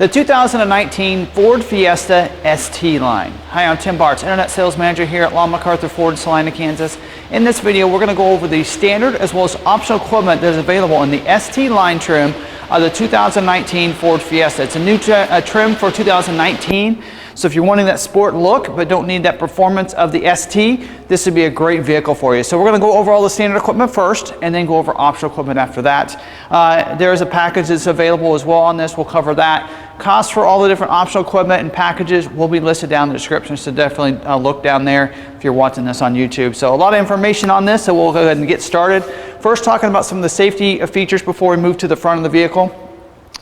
The 2019 Ford Fiesta ST line. Hi, I'm Tim Bartz, Internet Sales Manager here at McArthur Ford, Salina, Kansas. In this video, we're going to go over the standard as well as optional equipment that is available in the ST line trim of the 2019 Ford Fiesta. It's a new trim for 2019. So if you're wanting that sport look but don't need that performance of the ST, this would be a great vehicle for you. So we're going to go over all the standard equipment first and then go over optional equipment after that. There is a package that's available as well on this. We'll cover that. Costs for all the different optional equipment and packages will be listed down in the description, so definitely look down there if you're watching this on YouTube. So a lot of information on this, so we'll go ahead and get started. First, talking about some of the safety features before we move to the front of the vehicle.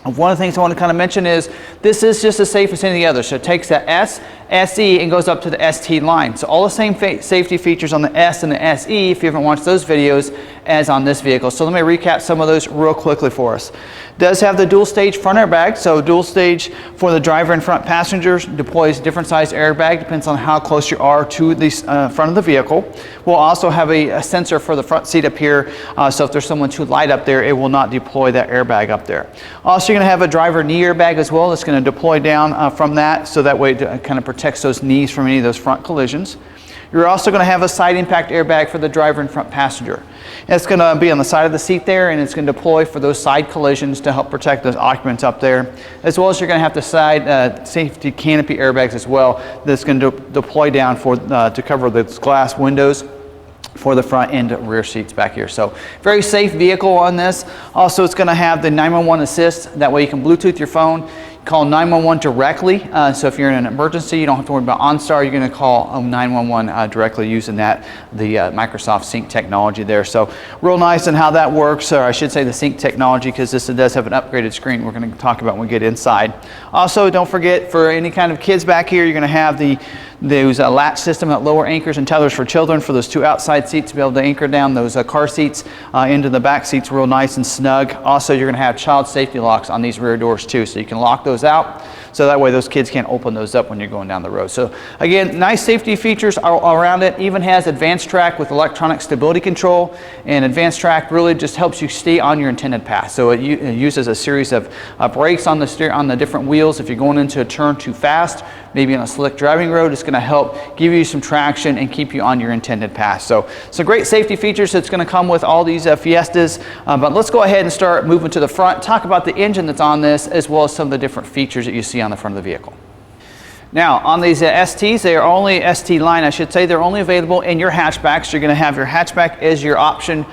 One of the things I want to kind of mention is this is just as safe as any other. So it takes the S, SE, and goes up to the ST line. So all the same safety features on the S and the SE, if you haven't watched those videos, as on this vehicle. So let me recap some of those real quickly for us. It does have the dual stage front airbag. So dual stage for the driver and front passengers, deploys different size airbag, depends on how close you are to the front of the vehicle. We'll also have a sensor for the front seat up here. So if there's someone too light up there, it will not deploy that airbag up there. Also, you're going to have a driver knee airbag as well. That's going to deploy down from that, so that way it kind of protects those knees from any of those front collisions. You're also going to have a side impact airbag for the driver and front passenger. It's going to be on the side of the seat there, and it's going to deploy for those side collisions to help protect those occupants up there. As well as you're going to have the side safety canopy airbags as well. That's going to deploy down for to cover the glass windows for the front and rear seats back here. So very safe vehicle on this. Also, it's going to have the 911 assist. That way you can Bluetooth your phone, call 911 directly. So if you're in an emergency, you don't have to worry about OnStar. You're going to call 911 directly using the Microsoft Sync technology there. So real nice in how that works, or I should say the Sync technology, because this does have an upgraded screen we're going to talk about when we get inside. Also, don't forget, for any kind of kids back here, you're going to have those latch system at lower anchors and tethers for children, for those two outside seats to be able to anchor down those car seats into the back seats real nice and snug. Also, you're going to have child safety locks on these rear doors too, so you can lock those out, so that way those kids can't open those up when you're going down the road. So again, nice safety features around it. Even has advanced track with electronic stability control, and advanced track really just helps you stay on your intended path. So it uses a series of brakes on the different wheels. If you're going into a turn too fast, maybe on a slick driving road, it's going to help give you some traction and keep you on your intended path. So some great safety features that's going to come with all these Fiestas. But let's go ahead and start moving to the front, talk about the engine that's on this, as well as some of the different features that you see on the front of the vehicle. Now, on these STs, they are only ST line, I should say, they're only available in your hatchbacks. You're going to have your hatchback as your option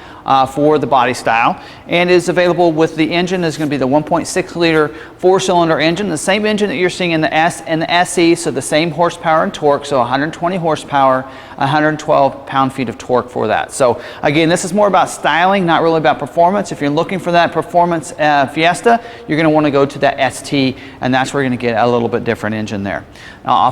for the body style, and is available with the engine. Is going to be the 1.6 liter 4-cylinder engine, the same engine that you're seeing in the S and the SE, so the same horsepower and torque, so 120 horsepower, 112 pound-feet of torque for that. So again, this is more about styling, not really about performance. If you're looking for that performance Fiesta, you're going to want to go to that ST, and that's where you're going to get a little bit different engine there.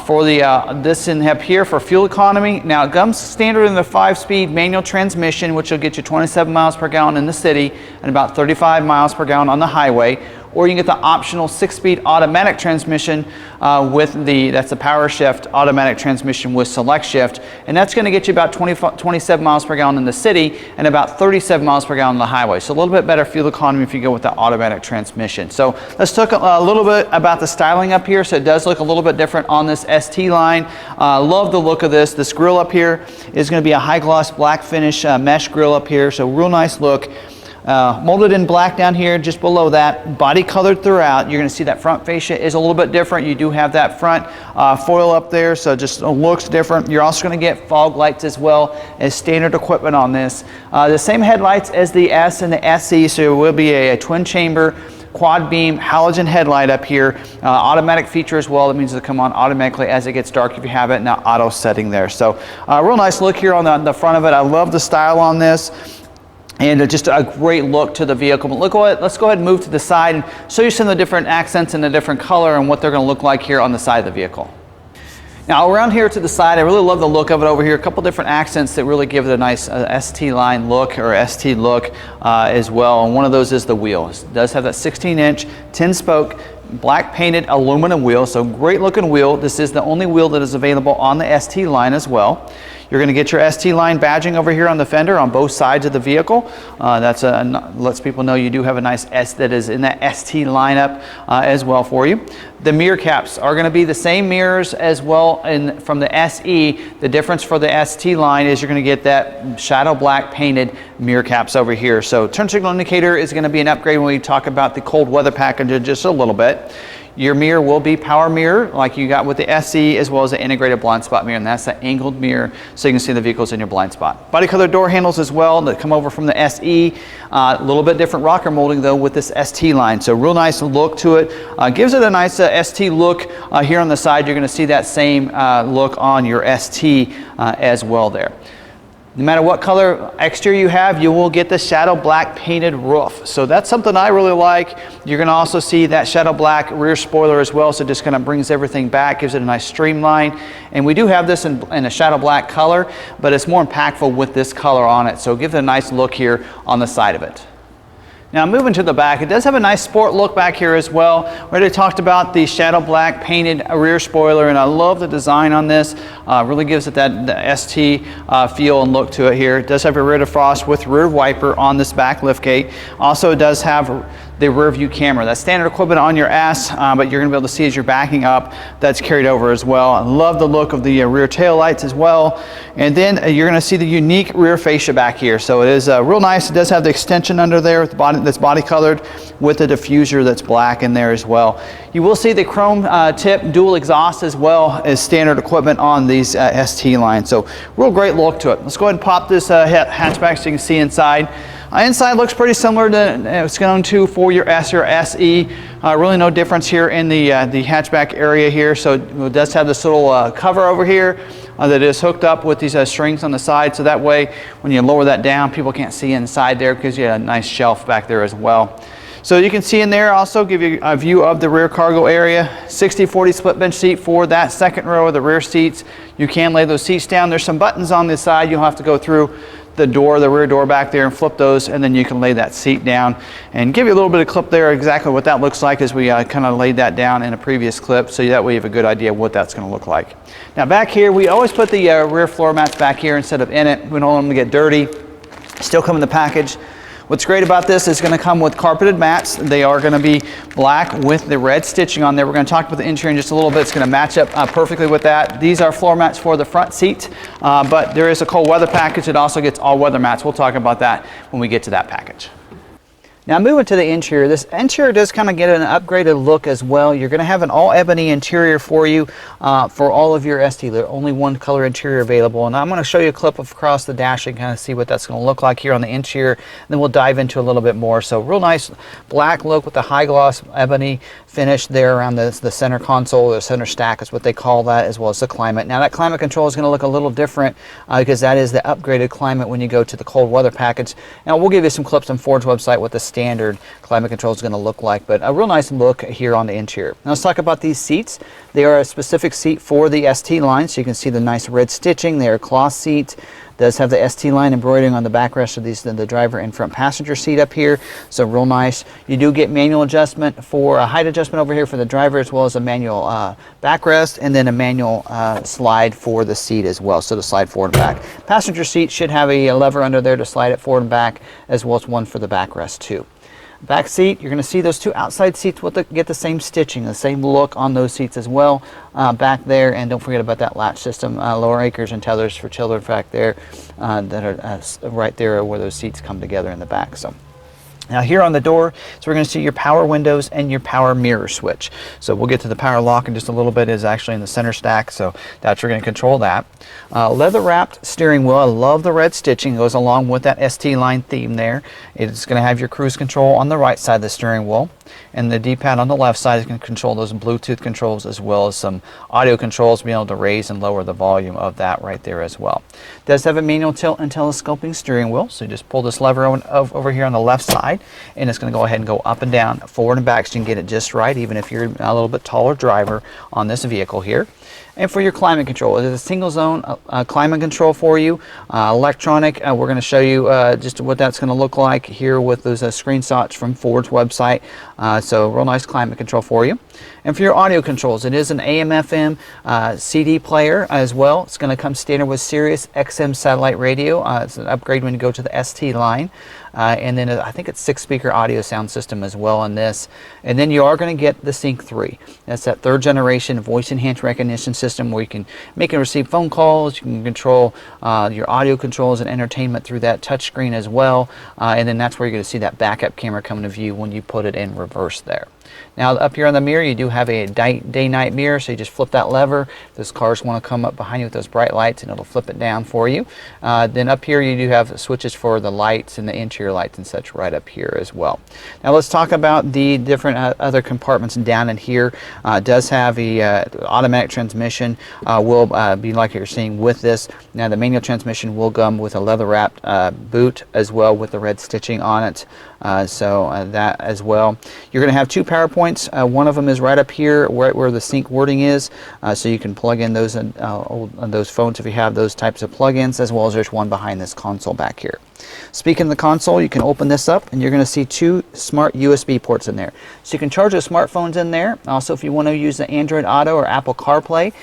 For the this in up here for fuel economy, now it comes standard in the 5-speed manual transmission, which will get you 27 miles per gallon in the city and about 35 miles per gallon on the highway. Or you can get the optional 6-speed automatic transmission with that's a power shift automatic transmission with select shift, and that's going to get you about 27 miles per gallon in the city and about 37 miles per gallon on the highway. So a little bit better fuel economy if you go with the automatic transmission. So let's talk a little bit about the styling up here. So it does look a little bit different on this ST line. Love the look of this. This grill up here is going to be a high gloss black finish mesh grill up here, so real nice look. Molded in black down here, just below that, body colored throughout. You're going to see that front fascia is a little bit different. You do have that front foil up there, so just looks different. You're also going to get fog lights as well as standard equipment on this. The same headlights as the S and the SE, so it will be a twin chamber quad beam halogen headlight up here. Automatic feature as well. That means it'll come on automatically as it gets dark if you have it in that auto setting there. So real nice look here on the front of it. I love the style on this, and just a great look to the vehicle. But let's go ahead and move to the side and show you some of the different accents and the different color and what they're going to look like here on the side of the vehicle. Now around here to the side, I really love the look of it over here. A couple different accents that really give it a nice ST line look, or ST look as well. And one of those is the wheel. It does have that 16-inch 10-spoke black painted aluminum wheel, so great looking wheel. This is the only wheel that is available on the ST line as well. You're going to get your ST line badging over here on the fender on both sides of the vehicle. Lets people know you do have a nice S that is in that ST lineup as well for you. The mirror caps are going to be the same mirrors as well from the SE. The difference for the ST line is you're going to get that shadow black painted mirror caps over here. So turn signal indicator is going to be an upgrade when we talk about the cold weather package in just a little bit. Your mirror will be power mirror like you got with the SE, as well as the integrated blind spot mirror, and that's the angled mirror so you can see the vehicles in your blind spot. Body color door handles as well that come over from the SE. A little bit different rocker molding though with this ST line, so real nice look to it. Gives it a nice ST look. Here on the side you're going to see that same look on your ST as well there. No matter what color exterior you have, you will get the shadow black painted roof. So that's something I really like. You're going to also see that shadow black rear spoiler as well, so it just kind of brings everything back, gives it a nice streamline. And we do have this in a shadow black color, but it's more impactful with this color on it. So give it a nice look here on the side of it. Now moving to the back, it does have a nice sport look back here as well. We already talked about the shadow black painted rear spoiler, and I love the design on this. Really gives it that ST feel and look to it here. It does have a rear defrost with rear wiper on this back liftgate. Also it does have the rear view camera. That's standard equipment on your S, but you're going to be able to see as you're backing up, that's carried over as well. I love the look of the rear tail lights as well. And then you're going to see the unique rear fascia back here. So it is real nice. It does have the extension under there with the body that's body colored with the diffuser that's black in there as well. You will see the chrome tip dual exhaust as well as standard equipment on these ST lines. So real great look to it. Let's go ahead and pop this hatchback so you can see inside. Inside looks pretty similar to it's going to for your S or SE. Really no difference here in the hatchback area here. So it does have this little cover over here that is hooked up with these strings on the side. So that way when you lower that down, people can't see inside there because you have a nice shelf back there as well. So you can see in there, also give you a view of the rear cargo area. 60-40 split bench seat for that second row of the rear seats. You can lay those seats down. There's some buttons on this side. You'll have to go through the rear door back there and flip those, and then you can lay that seat down and give you a little bit of clip there exactly what that looks like as we kind of laid that down in a previous clip, so that way you have a good idea of what that's going to look like. Now back here, we always put the rear floor mats back here instead of in it. We don't want them to get dirty. Still come in the package. What's great about this is going to come with carpeted mats. They are going to be black with the red stitching on there. We're going to talk about the interior in just a little bit. It's going to match up perfectly with that. These are floor mats for the front seat, but there is a cold weather package. It also gets all weather mats. We'll talk about that when we get to that package. Now moving to the interior, this interior does kind of get an upgraded look as well. You're going to have an all ebony interior for you for all of your ST. There's only one color interior available, and I'm going to show you a clip of across the dash and kind of see what that's going to look like here on the interior, and then we'll dive into a little bit more. So real nice black look with the high gloss ebony finish there around the center console, the center stack is what they call that, as well as the climate. Now that climate control is going to look a little different because that is the upgraded climate when you go to the cold weather package. Now we'll give you some clips on Ford's website what the standard climate control is going to look like, but a real nice look here on the interior. Now let's talk about these seats. They are a specific seat for the ST line, so you can see the nice red stitching. They are cloth seats. Does have the ST line embroidering on the backrest of these, the driver and front passenger seat up here, so real nice. You do get manual adjustment for a height adjustment over here for the driver, as well as a manual backrest, and then a manual slide for the seat as well, so to slide forward and back. Passenger seat should have a lever under there to slide it forward and back, as well as one for the backrest too. Back seat, you're going to see those two outside seats get the same stitching, the same look on those seats as well back there. And don't forget about that latch system, lower anchors and tethers for children back there that are right there where those seats come together in the back. So now here on the door, so we're going to see your power windows and your power mirror switch. So we'll get to the power lock in just a little bit. It's actually in the center stack, so that's you're going to control that. Leather wrapped steering wheel. I love the red stitching. It goes along with that ST line theme there. It's going to have your cruise control on the right side of the steering wheel, and the D-pad on the left side is going to control those Bluetooth controls, as well as some audio controls, being able to raise and lower the volume of that right there as well. It does have a manual tilt and telescoping steering wheel, so you just pull this lever over here on the left side, and it's going to go ahead and go up and down, forward and back, so you can get it just right, even if you're a little bit taller driver on this vehicle here. And for your climate control, it is a single zone climate control for you, electronic. We're going to show you just what that's going to look like here with those screenshots from Ford's website. So real nice climate control for you. And for your audio controls, it is an AM/FM CD player as well. It's going to come standard with Sirius XM satellite radio. It's an upgrade when you go to the ST line. And then I think it's 6-speaker audio sound system as well on this. And then you are going to get the Sync 3. That's that 3rd generation voice enhanced recognition system where you can make and receive phone calls. You can control your audio controls and entertainment through that touch screen as well. And then that's where you're going to see that backup camera come into view when you put it in reverse there. Now up here on the mirror, you do have a day-night mirror, so you just flip that lever. Those cars want to come up behind you with those bright lights, and it'll flip it down for you. Then up here, you do have switches for the lights and the interior lights and such right up here as well. Now let's talk about the different other compartments down in here. It does have a automatic transmission. Will be like you're seeing with this. Now the manual transmission will come with a leather-wrapped boot as well with the red stitching on it. That as well. You're going to have 2 power points. One of them is right up here right where the sync wording is, so you can plug in those on those phones if you have those types of plug-ins, as well as there's one behind this console back here. Speaking of the console, you can open this up and you're going to see 2 smart USB ports in there. So you can charge those smartphones in there. Also, if you want to use the Android Auto or Apple CarPlay,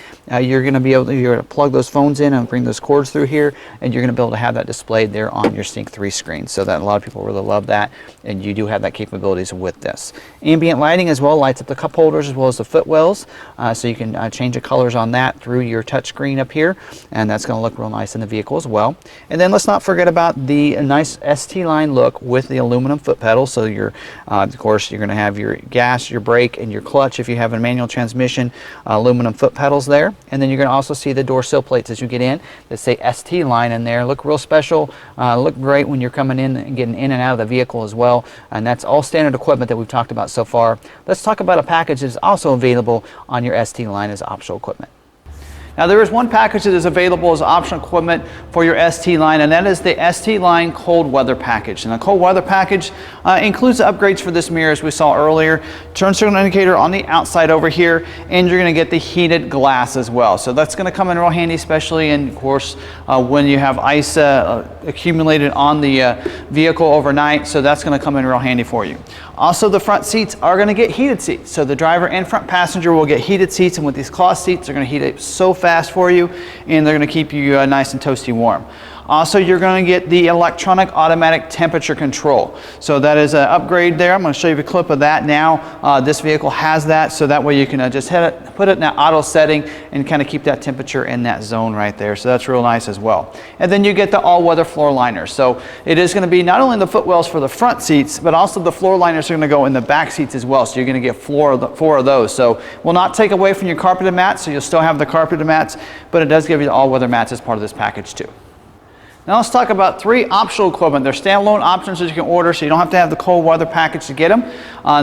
you're going to be able to plug those phones in and bring those cords through here, and you're going to be able to have that displayed there on your Sync 3 screen. So that a lot of people really love that, and you do have that capabilities with this. Ambient lighting as well lights up the cup holders as well as the footwells, so you can change the colors on that through your touch screen up here, and that's going to look real nice in the vehicle as well. And then let's not forget about the nice ST line look with the aluminum foot pedals. So you're of course you're going to have your gas, your brake, and your clutch if you have a manual transmission, aluminum foot pedals there. And then you're going to also see the door sill plates as you get in that say ST line in there. Look real special, look great when you're coming in and getting in and out of the vehicle as well. And that's all standard equipment that we've talked about so far. Let's talk about a package that's also available on your ST line as optional equipment. Now there is one package that is available as optional equipment for your ST line, and that is the ST line cold weather package. And the cold weather package includes the upgrades for this mirror as we saw earlier, turn signal indicator on the outside over here, and you're going to get the heated glass as well. So that's going to come in real handy, especially in, of course, when you have ice accumulated on the vehicle overnight. So that's going to come in real handy for you. Also, the front seats are going to get heated seats. So the driver and front passenger will get heated seats, and with these cloth seats, they're going to heat it so fast for you, and they're going to keep you nice and toasty warm. Also, you're going to get the electronic automatic temperature control. So that is an upgrade there. I'm going to show you a clip of that now. This vehicle has that, so that way you can just put it in that auto setting and kind of keep that temperature in that zone right there. So that's real nice as well. And then you get the all-weather floor liners. So it is going to be not only the footwells for the front seats, but also the floor liners are going to go in the back seats as well. So you're going to get 4 of those. So will not take away from your carpeted mats, so you'll still have the carpeted mats, but it does give you the all-weather mats as part of this package too. Now let's talk about 3 optional equipment. They're standalone options that you can order, so you don't have to have the cold weather package to get them.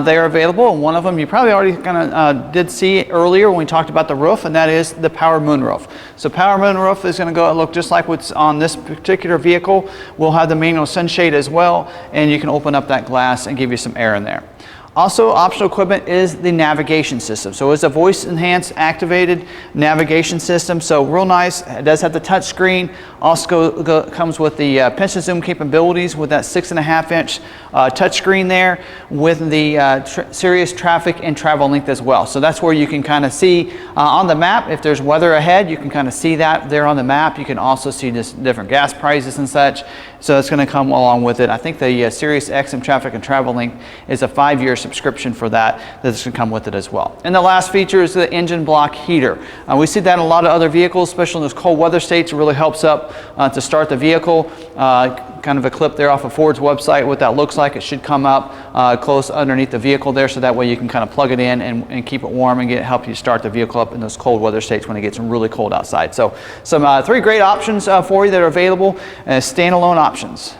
They are available, and one of them you probably already kind of did see earlier when we talked about the roof, and that is the power moonroof. So power moonroof is going to go look just like what's on this particular vehicle. We'll have the manual sunshade as well, and you can open up that glass and give you some air in there. Also, optional equipment is the navigation system. So it's a voice enhanced activated navigation system. So real nice. It does have the touch screen. Also comes with the pinch and zoom capabilities with that 6.5-inch touch screen there with the Sirius traffic and travel length as well. So that's where you can kind of see on the map if there's weather ahead. You can kind of see that there on the map. You can also see just different gas prices and such. So it's going to come along with it. I think the Sirius XM traffic and travel length is a 5-year subscription for that's going to come with it as well. And the last feature is the engine block heater. We see that in a lot of other vehicles, especially in those cold weather states. It really helps up to start the vehicle. Kind of a clip there off of Ford's website what that looks like. It should come up close underneath the vehicle there, so that way you can kind of plug it in and keep it warm and help you start the vehicle up in those cold weather states when it gets really cold outside. So some 3 great options for you that are available as standalone options.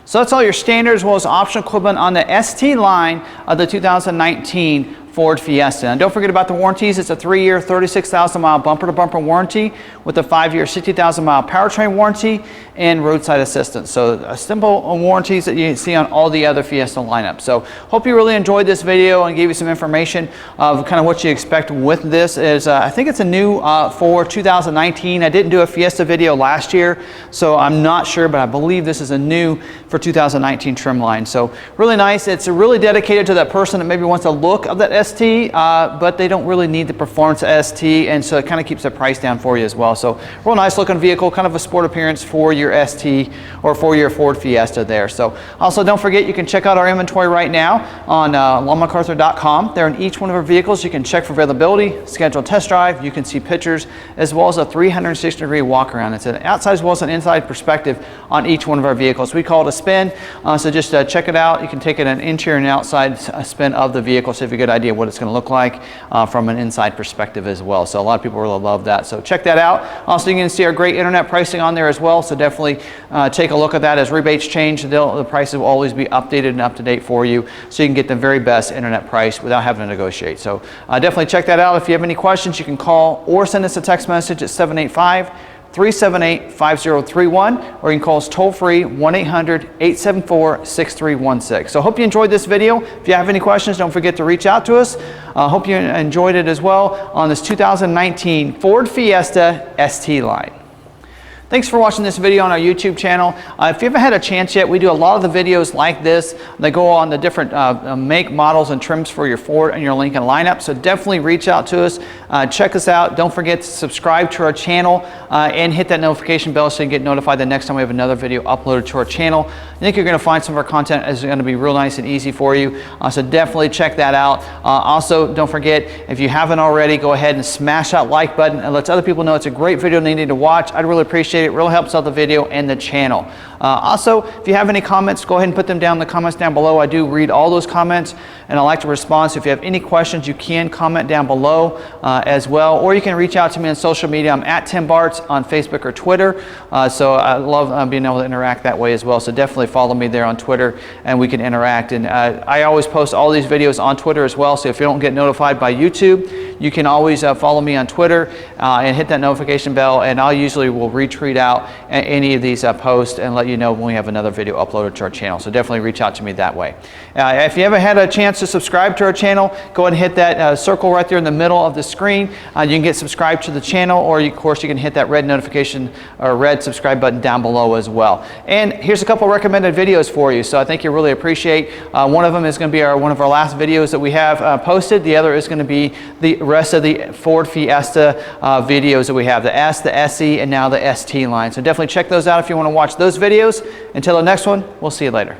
So that's all your standard as well as optional equipment on the ST line of the 2019 Ford Fiesta. And don't forget about the warranties. It's a 3-year, 36,000-mile bumper-to-bumper warranty with a 5-year, 60,000-mile powertrain warranty and roadside assistance. So simple warranties that you see on all the other Fiesta lineups. So hope you really enjoyed this video and gave you some information of kind of what you expect with this. I think it's a new for 2019. I didn't do a Fiesta video last year, so I'm not sure, but I believe this is a new for 2019 trim line. So really nice. It's really dedicated to that person that maybe wants a look of that ST, but they don't really need the performance ST, and so it kind of keeps the price down for you as well. So real nice looking vehicle, kind of a sport appearance for your ST or for your Ford Fiesta there. So also don't forget, you can check out our inventory right now on McArthur.com. There in each one of our vehicles, you can check for availability, schedule a test drive, you can see pictures, as well as a 360-degree walk around. It's an outside as well as an inside perspective on each one of our vehicles. We call it a spin, so just check it out. You can take it an interior and outside spin of the vehicle, so you have a good idea what it's going to look like from an inside perspective as well. So a lot of people really love that. So check that out. Also, you can see our great internet pricing on there as well. So definitely take a look at that. As rebates change, the prices will always be updated and up to date for you, so you can get the very best internet price without having to negotiate. So definitely check that out. If you have any questions, you can call or send us a text message at 785-378-5031, or you can call us toll-free 1-800-874-6316. So I hope you enjoyed this video. If you have any questions, don't forget to reach out to us. I hope you enjoyed it as well on this 2019 Ford Fiesta ST line. Thanks for watching this video on our YouTube channel. If you haven't had a chance yet, we do a lot of the videos like this. They go on the different make, models, and trims for your Ford and your Lincoln lineup. So definitely reach out to us. Check us out. Don't forget to subscribe to our channel and hit that notification bell so you get notified the next time we have another video uploaded to our channel. I think you're going to find some of our content is going to be real nice and easy for you. So definitely check that out. Also, don't forget, if you haven't already, go ahead and smash that like button and let other people know it's a great video and they need to watch. I'd really appreciate it. It really helps out the video and the channel. Also, if you have any comments, go ahead and put them down in the comments down below. I do read all those comments and I like to respond. So if you have any questions, you can comment down below as well, or you can reach out to me on social media. I'm at Tim Bartz on Facebook or Twitter. So I love being able to interact that way as well. So definitely follow me there on Twitter and we can interact. And I always post all these videos on Twitter as well. So if you don't get notified by YouTube, you can always follow me on Twitter and hit that notification bell, and I usually will retweet out any of these posts and let you know when we have another video uploaded to our channel. So definitely reach out to me that way. If you haven't had a chance to subscribe to our channel, go ahead and hit that circle right there in the middle of the screen. You can get subscribed to the channel, or of course you can hit that red notification or red subscribe button down below as well. And here's a couple recommended videos for you, so I think you really appreciate. One of them is going to be one of our last videos that we have posted. The other is going to be the rest of the Ford Fiesta videos that we have, the S, the SE, and now the ST line. So definitely check those out if you want to watch those videos. Until the next one, we'll see you later.